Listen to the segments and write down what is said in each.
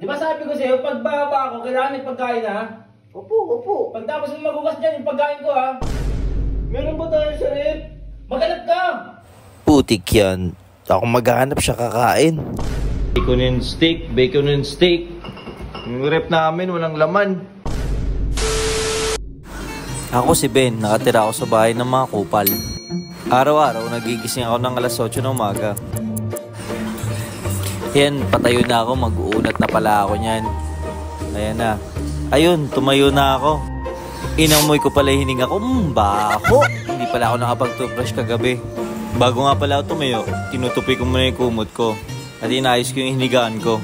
Di ba sabi ko sa'yo, pag bababa ako, kailangan may pagkain ha? Opo. Pagtapos mo magugas dyan, yung pagkain ko ha? Meron ba tayo sa rep? Maghanap ka! Putik yan. Ako maghahanap siya kakain. Bacon and steak. Yung rep namin, walang laman. Ako si Ben, nakatira ako sa bahay ng mga kupal. Araw-araw, nagigising ako ng alas 8 ng umaga. Yan, patayo na ako, mag-uunat na pala ako niyan. Ayan na. Ayun, tumayo na ako. Inamoy ko pala yung hininga ko, baho. Hindi pala ako nakapag-toothbrush kagabi. Bago nga pala ako tumayo, tinutupi ko muna yung kumot ko. At inayos ko yung hinigaan ko.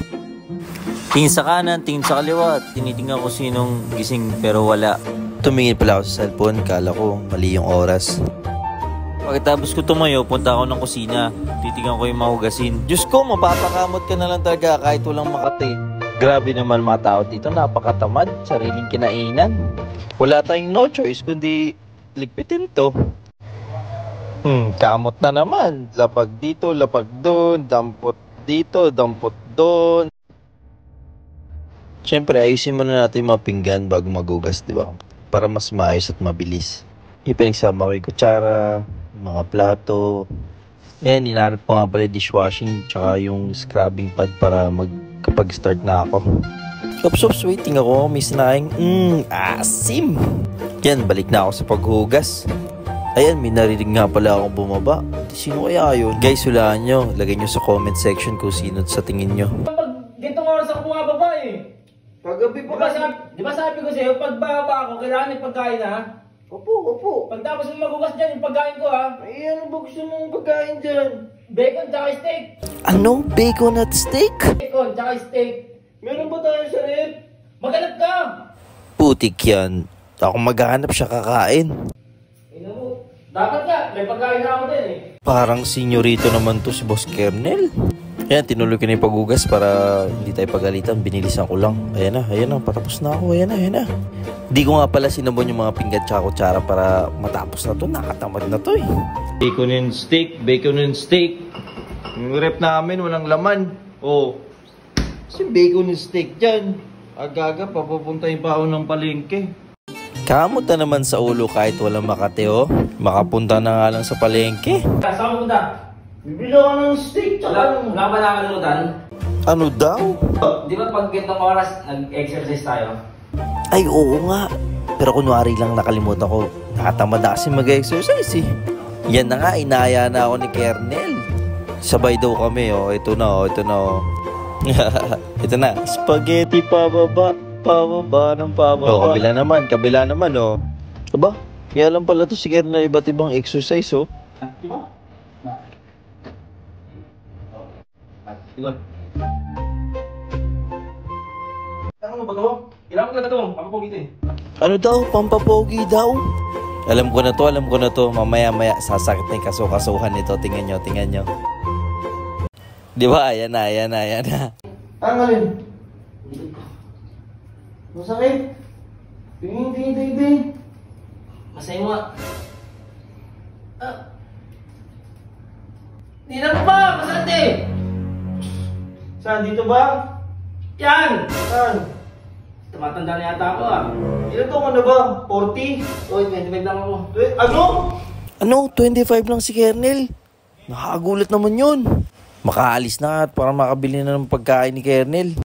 Tingin sa kanan, tingin sa kaliwa. Tinitingnan ko sinong gising pero wala. Tumingin pala ako sa cellphone, kala ko mali yung oras. Pagkatapos ko tumayo, punta ako ng kusina. Titingnan ko yung mahugasin. Diyos ko, mapapakamot ka na lang talaga kahit walang makati. Grabe naman mga tao dito, napakatamad, sariling kinainan. Wala tayong no choice kundi ligpitin to. Kamot na naman. Lapag dito, lapag doon, dampot dito, dampot doon. Siyempre, ayusin muna natin yung mga pinggan bago magugas, di ba? Para mas maayos at mabilis. Ipinagsama ko yung kutsara, mga plato. Ayan, inarap ko nga pala dishwashing tsaka yung scrubbing pad para magkapag-start na ako. Sops, waiting ako. May sinaing, asim! Yan, balik na ako sa paghugas. Ayan, may narinig nga pala akong bumaba. Sino kaya yun? Guys, hulaan nyo. Lagay nyo sa comment section kung sino sa tingin nyo. Pag gintong oras ako bumababa eh. Paggabi pa kasi. Di ba sabi ko sa'yo, pag bababa ako, kailangan may pagkain ha? Opo. Pagtapos mo magugas dyan, yung pagkain ko ha? Ay, ano ba gusto mong pagkain dyan? Bacon tsaka steak. Ano? Bacon at steak? Bacon tsaka steak. Meron ba tayo sa rep? Maghanap ka! Putik yan. Ako maghahanap siya kakain. Ino mo, dapat nga, may pagkain na ako din eh. Parang senyorito naman to si Boss Kernel. Ayan, tinuloy ko na yung paghugas para hindi tayo pagalitan. Binilisan ko lang. Ayan na, patapos na ako. Ayan na. Di ko nga pala sinabon yung mga pinggan tsaka kutsara para matapos na to. Nakatamad na to eh. Bacon and steak. Yung rep namin, walang laman. Kasi bacon and steak dyan. Aga-aga, papupuntahin pa ako ng palengke. Kamot na naman sa ulo kahit walang makate oh. Makapunta na nga lang sa palengke. Saan mo punta? Bibili ako ng steak tsaka Wala ba nakalimutan? Ano daw? Di ba pag gintong oras, nag-exercise tayo? Ay oo nga. Pero kunwari lang nakalimutan ko. Nakatamad kasi mag-exercise eh. Yan na nga, inaya na ako ni Kernel. Sabay daw kami oh. Ito na. Ito na. Spaghetti pababa ng pababa. Oh, kabila naman oh. Aba, kaya lang pala to si Kernel iba't ibang exercise oh. Ano ba ito? Kailangan ko na ito. Papapogi ito eh. Ano daw? Pampapogi daw? Alam ko na to. Mamaya sasakit na yung kasukasuhan nito. Tingnan nyo. Di ba? Ayan na. Ang alin? Masakit? Tingin. Masaya mo nga. Hindi na pa! Masakit eh! Saan? Dito ba? Yan! Saan? Tumatanda na yata ako ah. Ilan taon ka na ba? 40? Oy, 25 lang ako. Ano? 25 lang si Kernel. Nakagulat naman yun. Makaalis na at para makabili na ng pagkain ni Kernel.